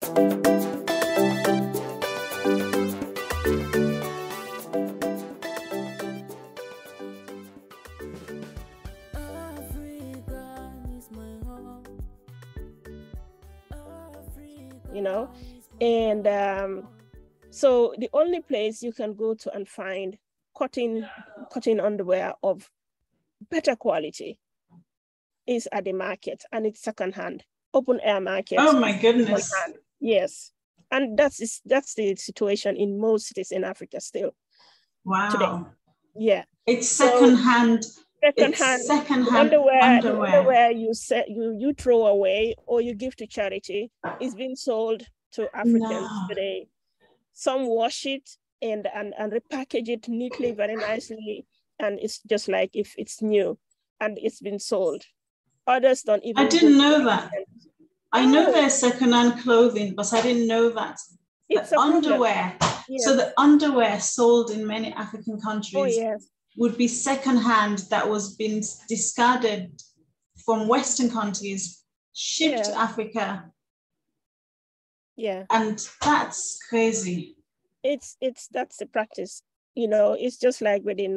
You know, and so the only place you can go to and find cotton underwear of better quality is at the market, and it's secondhand, open air market. Oh my goodness. Yes, and that's the situation in most cities in Africa still. Wow. Today. Yeah. It's secondhand. Secondhand underwear you throw away or you give to charity is being sold to Africans today. Some wash it and repackage it neatly, very nicely, and it's just like if it's new, and it's been sold. Others don't even. I didn't know that. I know there's secondhand clothing, but I didn't know that. It's the underwear. Yes. So the underwear sold in many African countries yes. would be secondhand that was being discarded from Western countries, shipped to Africa. Yeah. And that's crazy. That's the practice. You know, it's just like with the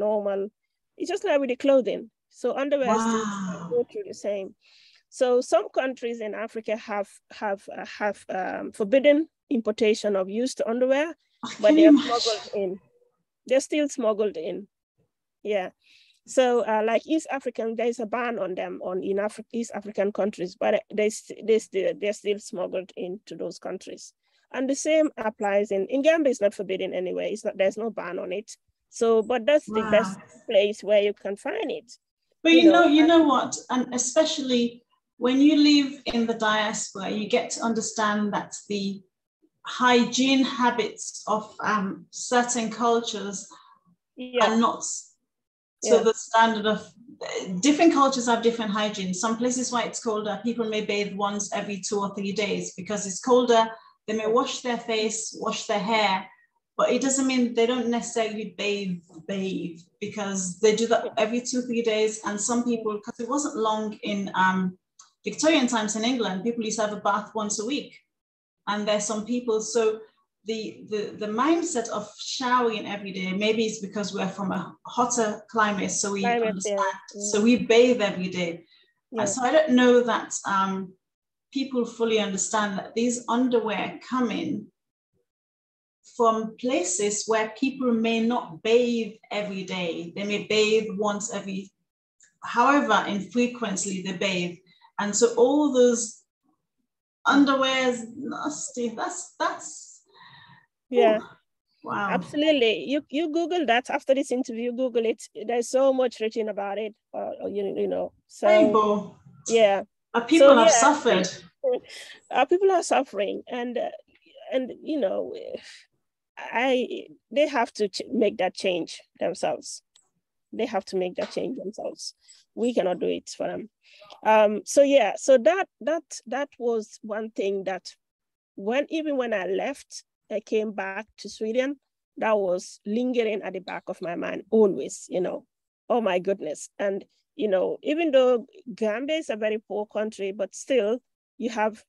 clothing. So underwear still go through the same. So some countries in Africa have forbidden importation of used underwear, but they're smuggled in. They're still smuggled in. Yeah. So like East African, there's a ban on them in East African countries, but they're still smuggled into those countries. And the same applies in Gambia. It's not forbidden anyway. There's no ban on it. So, but that's the best place where you can find it. But you know what? And especially when you live in the diaspora, you get to understand that the hygiene habits of certain cultures are not. So the standard of different cultures have different hygiene. Some places where it's colder, people may bathe once every 2 or 3 days because it's colder. They may wash their face, wash their hair, but it doesn't mean they don't necessarily bathe because they do that every 2 or 3 days. And some people, because it wasn't long in Victorian times in England, people used to have a bath once a week. And there's some people, so the mindset of showering every day, maybe it's because we're from a hotter climate, so we understand. So we bathe every day. So I don't know that people fully understand that these underwear come in from places where people may not bathe every day. They may bathe once every, however infrequently they bathe. And so all those underwear is nasty. That's yeah. Ooh, wow. Absolutely. You Google that after this interview, Google it. There's so much written about it. You know. So yeah. People have suffered. People are suffering, and you know, they have to make that change themselves. They have to make that change themselves. We cannot do it for them. So that was one thing that even when I left, I came back to Sweden, that was lingering at the back of my mind always, you know. Oh my goodness. And you know, even though Gambia is a very poor country, but still you have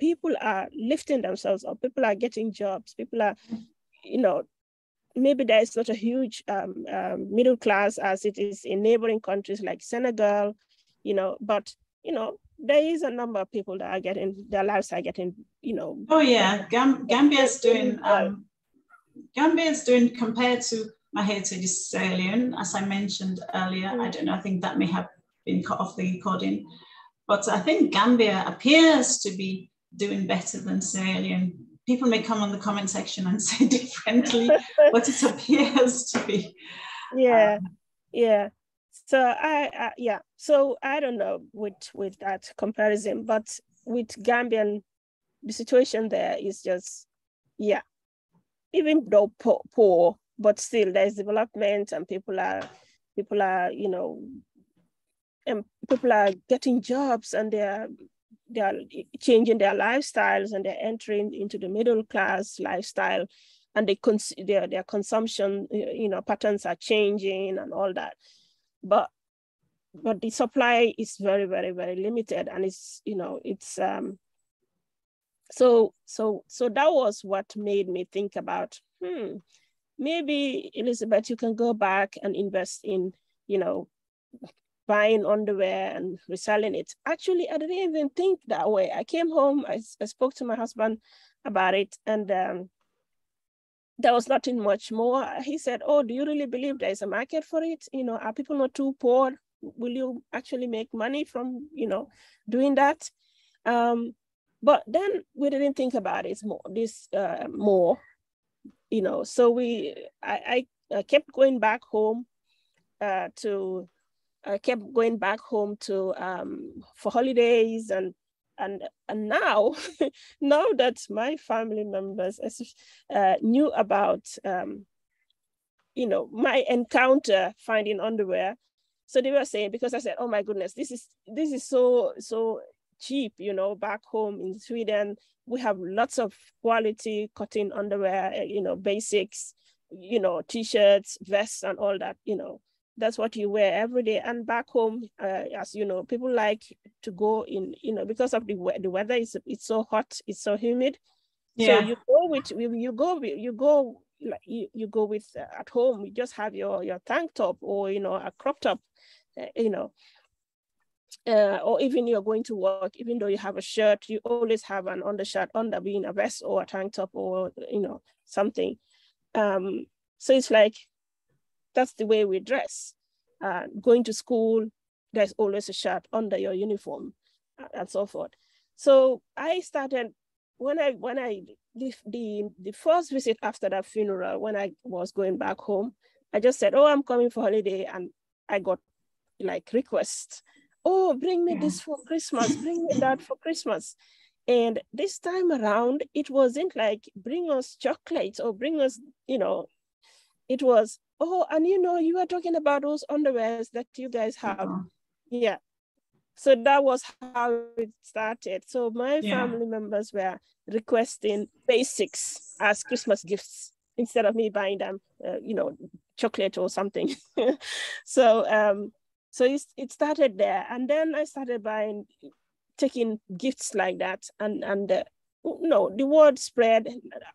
people are lifting themselves up, people are getting jobs, people are, you know, maybe there is not a huge middle class as it is in neighboring countries like Senegal, you know, but, you know, there is a number of people that are getting, their lives are getting, you know. Oh yeah, Gambia is doing compared to my heritage is Sierra Leone, as I mentioned earlier. I don't know, I think that may have been cut off the recording, but I think Gambia appears to be doing better than Sierra Leone. People may come on the comment section and say differently, but it appears to be. Yeah. So so I don't know with that comparison, but with Gambian, the situation there is just, even though poor, but still there's development and people are, you know, and people are getting jobs and they are changing their lifestyles and they're entering into the middle class lifestyle, and their consumption, you know, patterns are changing and all that. But the supply is very, very, very limited, and it's, you know, it's So that was what made me think about, maybe Elizabeth, you can go back and invest in, buying underwear and reselling it. Actually, I didn't even think that way. I came home, I spoke to my husband about it, and there was nothing much more. He said, oh, do you really believe there is a market for it? Are people not too poor? Will you actually make money from, doing that? But then we didn't think about it more, so I kept going back home to for holidays, and now now that my family members knew about my encounter finding underwear, so they were saying, because I said, oh my goodness, this is so cheap, back home in Sweden we have lots of quality cotton underwear, basics, t-shirts, vests, and all that. That's what you wear every day. And back home, as you know, people like to go in, because of the weather, it's so hot, it's so humid. Yeah. So you go with at home, you just have your tank top, or a crop top, or even you're going to work, even though you have a shirt, you always have an undershirt under, being a vest or a tank top, or something. So it's like, that's the way we dress. Going to school, there's always a shirt under your uniform, and so forth. So I started, when the first visit after that funeral, when I was going back home, I just said, oh, I'm coming for holiday, and I got like requests. Oh, bring me this for Christmas, bring me that for Christmas. And this time around, it wasn't like, bring us chocolates or bring us, it was, oh, and you were talking about those underwears that you guys have. Yeah. So that was how it started. So my family members were requesting basics as Christmas gifts instead of me buying them, chocolate or something. So it started there. And then I started taking gifts like that. And the word spread.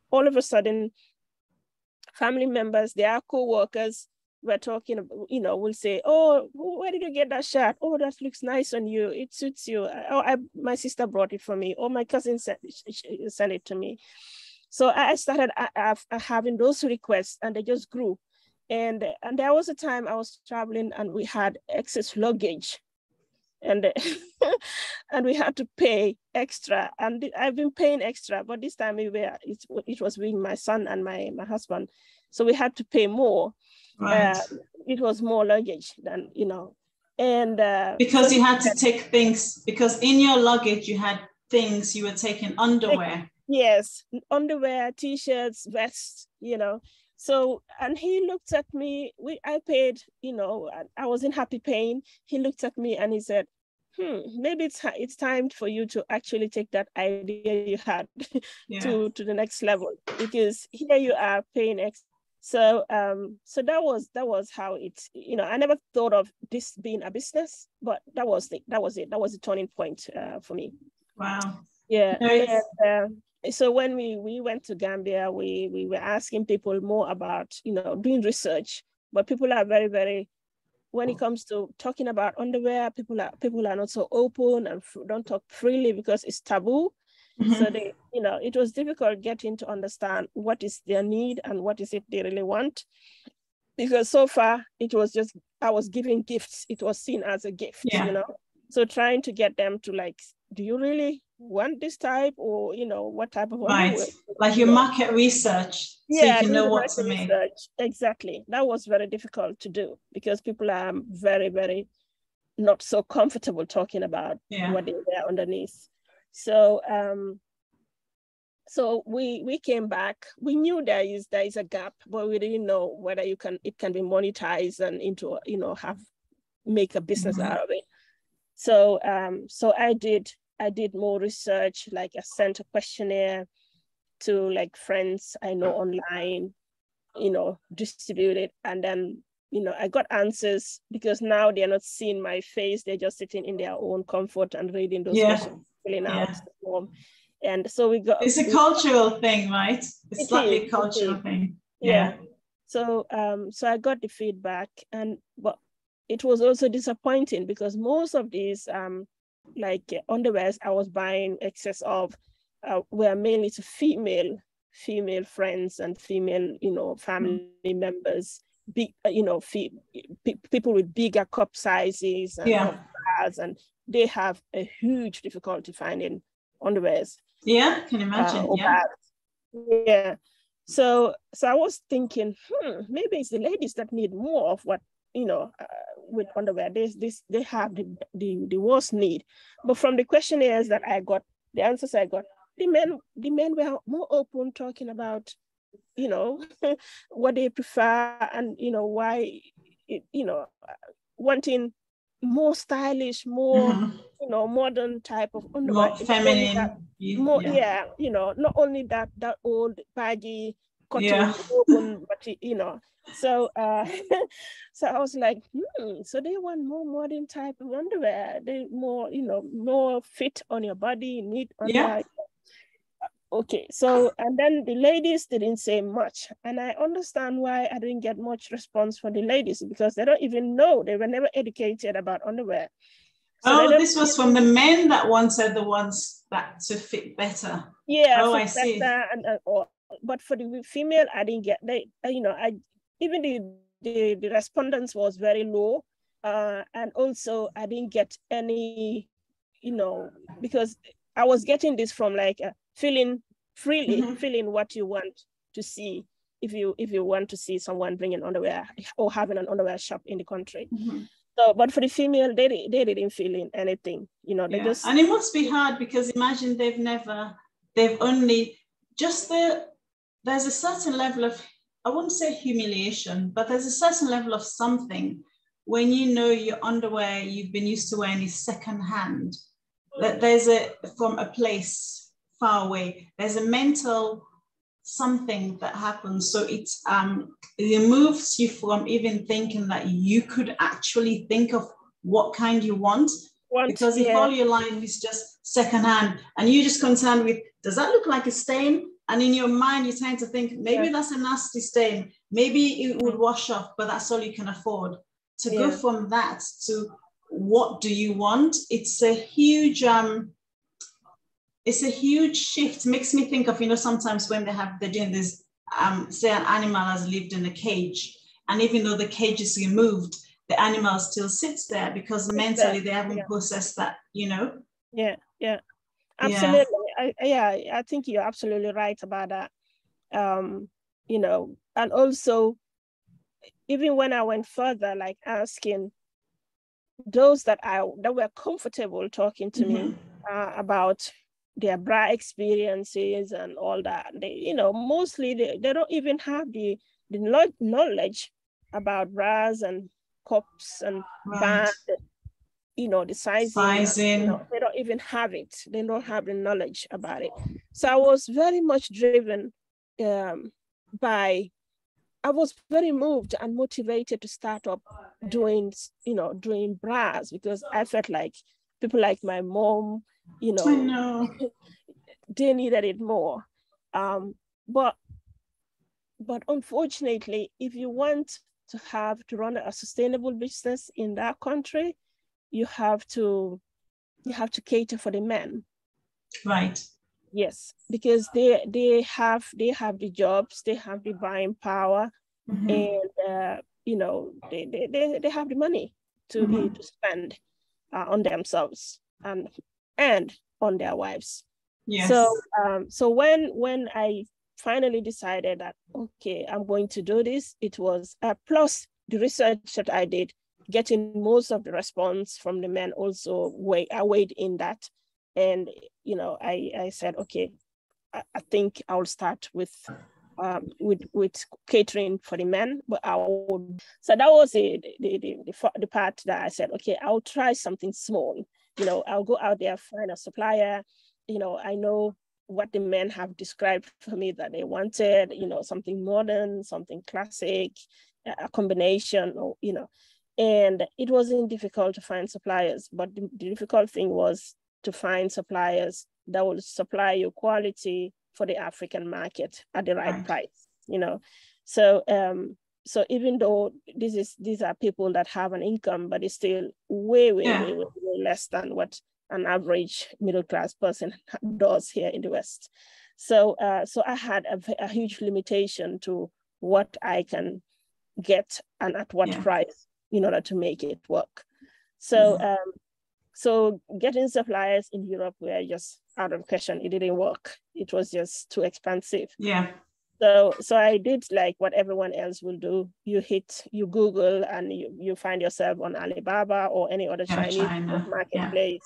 All of a sudden, family members, their co-workers were talking, will say, oh, where did you get that shirt? Oh, that looks nice on you. It suits you. Oh, my sister brought it for me. Or my cousin sent it to me. So I started having those requests, and they just grew. And there was a time I was traveling, and we had excess luggage, and and we had to pay extra. And I've been paying extra, but this time it was with my son and my husband, so we had to pay more. Right. It was more luggage than and because you had to take things, because in your luggage you had things, you were taking underwear. Yes, underwear, t-shirts, vests, So, and he looked at me, I paid, I wasn't happy paying. He looked at me and he said, maybe it's time for you to actually take that idea you had to the next level, because here you are paying extra. So, so that was how it, I never thought of this being a business, but that was it. That was the turning point for me. Wow. Yeah. And, so when we went to Gambia, we were asking people more about, doing research, but people are very, very, when it comes to talking about underwear, people are not so open and don't talk freely because it's taboo. Mm-hmm. So they, it was difficult getting to understand what is their need and what is it they really want. Because so far it was just, I was giving gifts. It was seen as a gift, So trying to get them to like, do you really want this type, or what type of underwear? Like your market research, so you can know what to make. Exactly. That was very difficult to do because people are very, very not so comfortable talking about what they wear underneath. So so we came back. We knew there is a gap, but we didn't know whether it can be monetized and into make a business out of it. So so I did more research, like I sent a questionnaire to like friends I know online, distribute it. And then, I got answers, because now they're not seeing my face. They're just sitting in their own comfort and reading those questions, filling out the form. And so it's a cultural thing, right? It's slightly a cultural thing. Yeah. So so I got the feedback, but it was also disappointing because most of these like underwears I was buying excess of were mainly to female friends and female, family members, big, people with bigger cup sizes and they have a huge difficulty finding underwears. Yeah, can imagine. Yeah. So I was thinking, maybe it's the ladies that need more of what, with underwear. They have the worst need. But from the questionnaires that I got, the answers I got, the men were more open, talking about, what they prefer and, why, wanting more stylish, more, modern type of underwear. More feminine. Not only that old baggy cotton open, but so so I was like, so they want more modern type of underwear. They more, more fit on your body, neat underwear. Okay, so, and then the ladies didn't say much. And I understand why I didn't get much response from the ladies, because they don't even know. They were never educated about underwear. So this was from the men that wanted the ones that to fit better. Yeah. Oh, I see. But for the female, I didn't get, even the respondents was very low. And also I didn't get any, because I was getting this from like feeling what you want to see if you want to see someone bringing underwear or having an underwear shop in the country. So, but for the female, they didn't feel in anything, they just. And it must be hard because imagine they've only just there's a certain level of, I wouldn't say humiliation, but there's a certain level of something when your underwear you've been used to wearing is secondhand, that there's from a place far away, there's a mental something that happens. So it removes you from even thinking that you could actually think of what kind you want. Because if all your life is just secondhand and you're just concerned with, does that look like a stain? And in your mind, you're trying to think, maybe that's a nasty stain. Maybe it would wash off, but that's all you can afford. To go from that to what do you want? It's a huge shift. It makes me think of, sometimes when they're doing this, say an animal has lived in a cage, and even though the cage is removed, the animal still sits there because mentally they haven't processed that, Yeah, absolutely. I think you're absolutely right about that. And also, even when I went further, like asking those that were comfortable talking to me about their bra experiences and all that, they, mostly they don't even have the knowledge about bras and cups and band, the sizing. They don't even have it. They don't have the knowledge about it. So I was very much driven I was very moved and motivated to start up doing bras, because I felt like people like my mom, I know. they needed it more. But unfortunately, if you want to run a sustainable business in that country, you have to cater for the men. Right. Yes, because they have the jobs, they have the buying power, and they have the money to spend on themselves and on their wives. Yes. So when I finally decided that, okay, I'm going to do this, it was plus the research that I did, getting most of the response from the men also weighed in that. And, I said, okay, I think I'll start with catering for the men, but so that was the part that I said, okay, I'll try something small. I'll go out there, find a supplier. I know what the men have described for me that they wanted, something modern, something classic, a combination, and it wasn't difficult to find suppliers, but the difficult thing was to find suppliers that will supply you quality for the African market at the right price, you know. So so even though these are people that have an income, but it's still way less than what an average middle-class person does here in the West. So so I had a huge limitation to what I can get and at what price in order to make it work. So so getting suppliers in Europe were just out of question. It didn't work. It was just too expensive. Yeah. So I did like what everyone else will do. You Google and you find yourself on Alibaba or any other Chinese marketplace.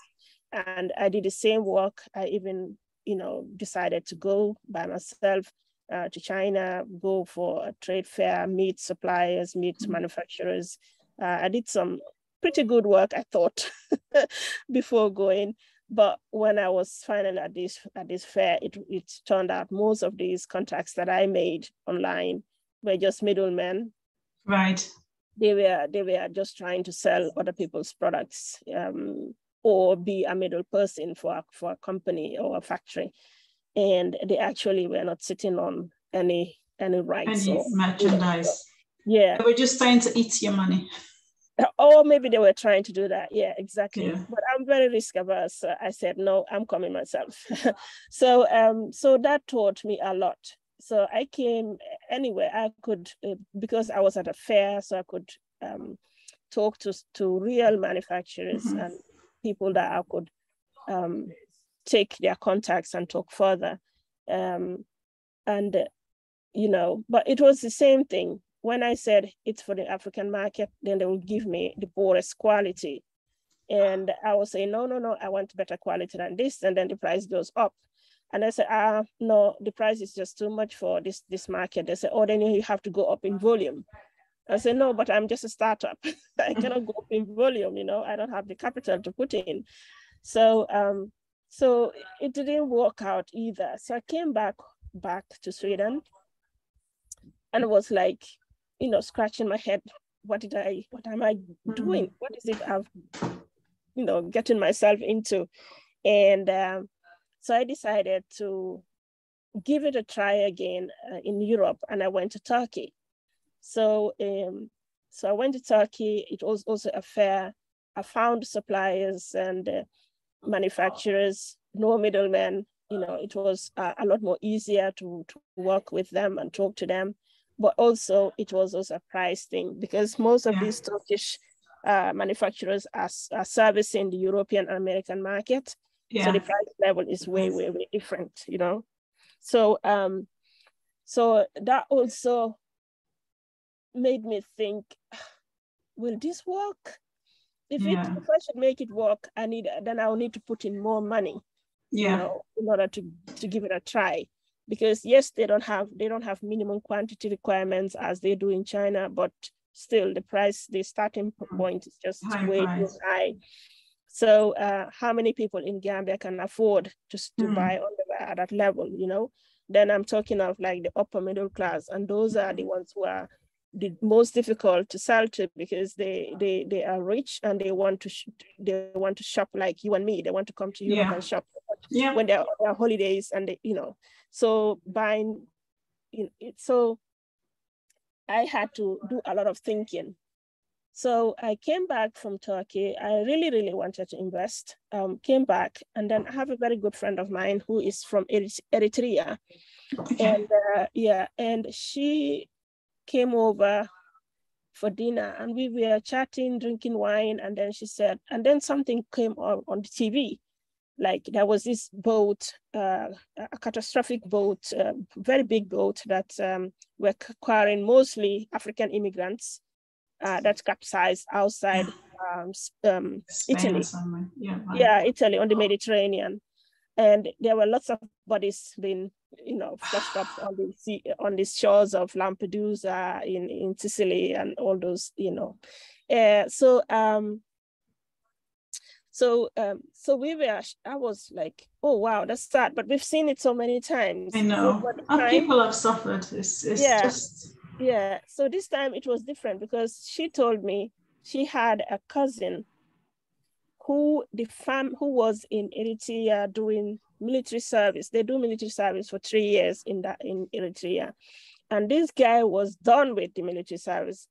Yeah. And I did the same work. I even, you know, decided to go by myself to China, go for a trade fair, meet suppliers, meet manufacturers. I did some pretty good work, I thought, before going. But when I was finally at this fair, it turned out most of these contacts that I made online were just middlemen. Right. They were just trying to sell other people's products or be a middle person for a company or a factory. And they actually were not sitting on any rights or merchandise. Yeah. They were just trying to eat your money. Or maybe they were trying to do that. Yeah, exactly. Yeah. But I'm very risk averse. So I said, no, I'm coming myself. So that taught me a lot. So I came anywhere I could, because I was at a fair, so I could talk to real manufacturers and people that I could take their contacts and talk further. And, you know, but it was the same thing. When I said it's for the African market, then they would give me the poorest quality. And I would say, no, I want better quality than this. And then the price goes up. And I said, no, the price is just too much for this market. They said, oh, then you have to go up in volume. I said, no, but I'm just a startup. I cannot go up in volume, you know, I don't have the capital to put in. So so it didn't work out either. So I came back to Sweden and was like, you know, scratching my head. What am I doing? What is it I've, you know, getting myself into? And so I decided to give it a try again in Europe, and I went to Turkey. So so I went to Turkey. It was also a fair. I found suppliers and manufacturers, no middlemen. You know, it was a lot more easier to work with them and talk to them. But also it was also a price thing, because most of these Turkish manufacturers are servicing the European and American market. Yeah. So the price level is way different, you know. So so that also made me think, will this work? If I should make it work, then I'll need to put in more money, you know, in order to give it a try. Because yes, they don't have minimum quantity requirements as they do in China, but still the starting point is just way too high. So how many people in Gambia can afford to buy underwear at that level, you know? Then I'm talking of like the upper middle class, and those are the ones who are the most difficult to sell to, because they are rich and they want to shop like you and me. They want to come to Europe and shop when they're on their holidays, and they, you know, so buying it. So I had to do a lot of thinking. So I came back from Turkey. I really wanted to invest. Came back, and then I have a very good friend of mine who is from Eritrea. Okay. And and she came over for dinner, and we were chatting, drinking wine, and then she said, and then something came on the TV. Like there was this boat, a catastrophic boat, very big boat that were carrying mostly African immigrants that capsized outside Italy. Italy on the Mediterranean. And there were lots of bodies being, you know, flushed up on the shores of Lampedusa in Sicily and all those, you know. So I was like, oh, wow, that's sad. But we've seen it so many times. I know. People have suffered. It's just. Yeah. So this time it was different, because she told me she had a cousin who was in Eritrea doing military service. They do military service for 3 years in Eritrea. And this guy was done with the military service,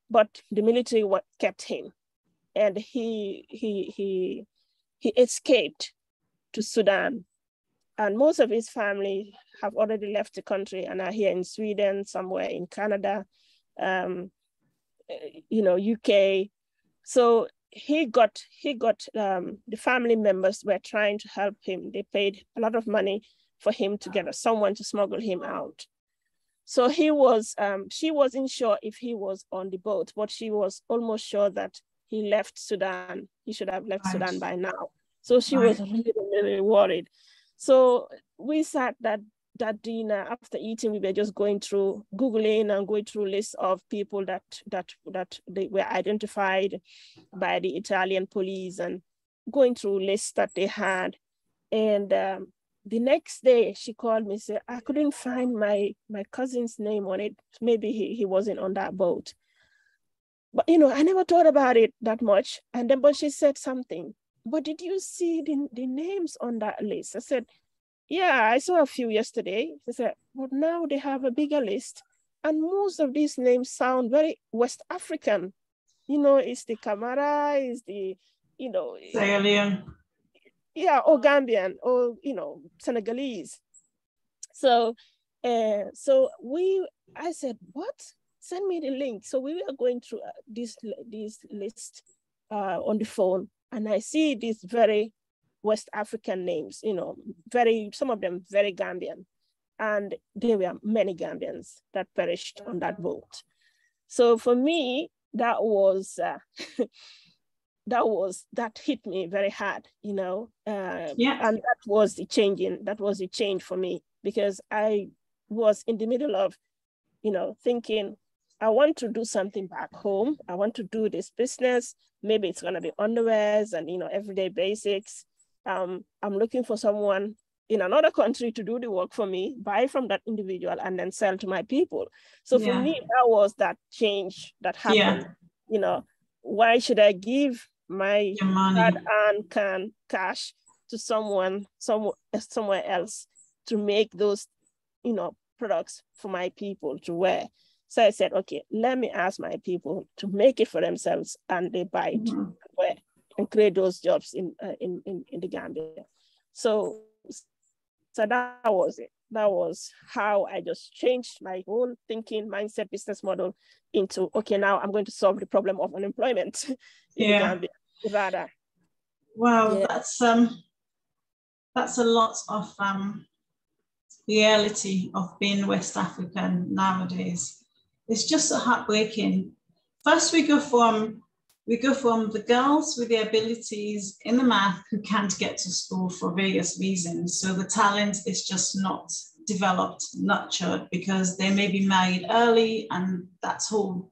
but the military kept him, and he escaped to Sudan. And most of his family have already left the country and are here in Sweden, somewhere in Canada, UK. So he got the family members were trying to help him. They paid a lot of money for him to get someone to smuggle him out. So she wasn't sure if he was on the boat, but she was almost sure that he left Sudan. He should have left Sudan by now. So she was really, really worried. So we sat that dinner. After eating, we were just going through Googling and going through lists of people that they were identified by the Italian police, and going through lists that they had. And the next day she called me and said, I couldn't find my cousin's name on it. Maybe he wasn't on that boat. But I never thought about it that much. And then, but she said something. But did you see the names on that list? I said, yeah, I saw a few yesterday. She said, but now they have a bigger list. And most of these names sound very West African. It's the Camara, it's the, Alien. Yeah, or Gambian, or, Senegalese. So I said, what? Send me the link. So we were going through this list on the phone. And I see these very West African names, some of them very Gambian. And there were many Gambians that perished on that boat. So for me, that hit me very hard, And that was the change for me, because I was in the middle of, thinking, I want to do something back home. I want to do this business. Maybe it's going to be underwears and, everyday basics. I'm looking for someone in another country to do the work for me, buy from that individual, and then sell to my people. So for me, that was that change that happened. Why should I give my hard-earned cash to somewhere else to make those, products for my people to wear? So I said, okay, let me ask my people to make it for themselves, and they buy it and create those jobs in the Gambia. So that was it. That was how I just changed my whole thinking, mindset, business model into, okay, now I'm going to solve the problem of unemployment in the Gambia. Rather. Wow, that's a lot of reality of being West African nowadays. It's just so heartbreaking. First, we go from the girls with the abilities in the math who can't get to school for various reasons. So the talent is just not developed, nurtured, because they may be married early, and that's whole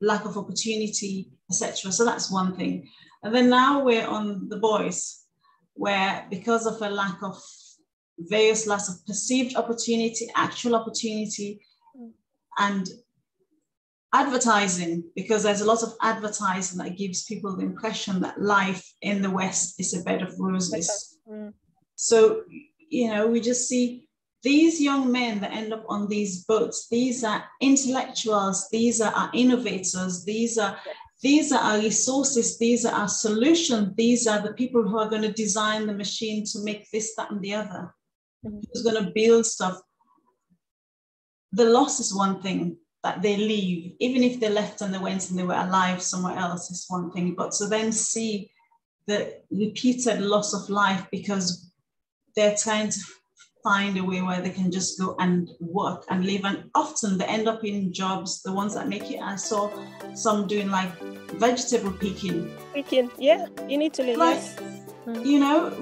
lack of opportunity, etc. So that's one thing. And then now we're on the boys, where because of a lack of perceived opportunity, actual opportunity, and advertising, because there's a lot of advertising that gives people the impression that life in the West is a bed of roses. So, we just see these young men that end up on these boats. These are intellectuals, these are our innovators, these are our resources, these are our solutions, these are the people who are going to design the machine to make this, that, and the other, who's going to build stuff. The loss is one thing, that they leave, even if they left and they went and they were alive somewhere else is one thing, but to then see the repeated loss of life because they're trying to find a way where they can just go and work and live, and often they end up in jobs, the ones that make it. I saw some doing like vegetable picking, in Italy,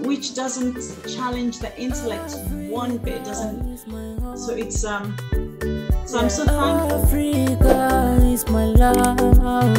which doesn't challenge the intellect one bit, doesn't. So it's so I'm so thankful. Africa is my love.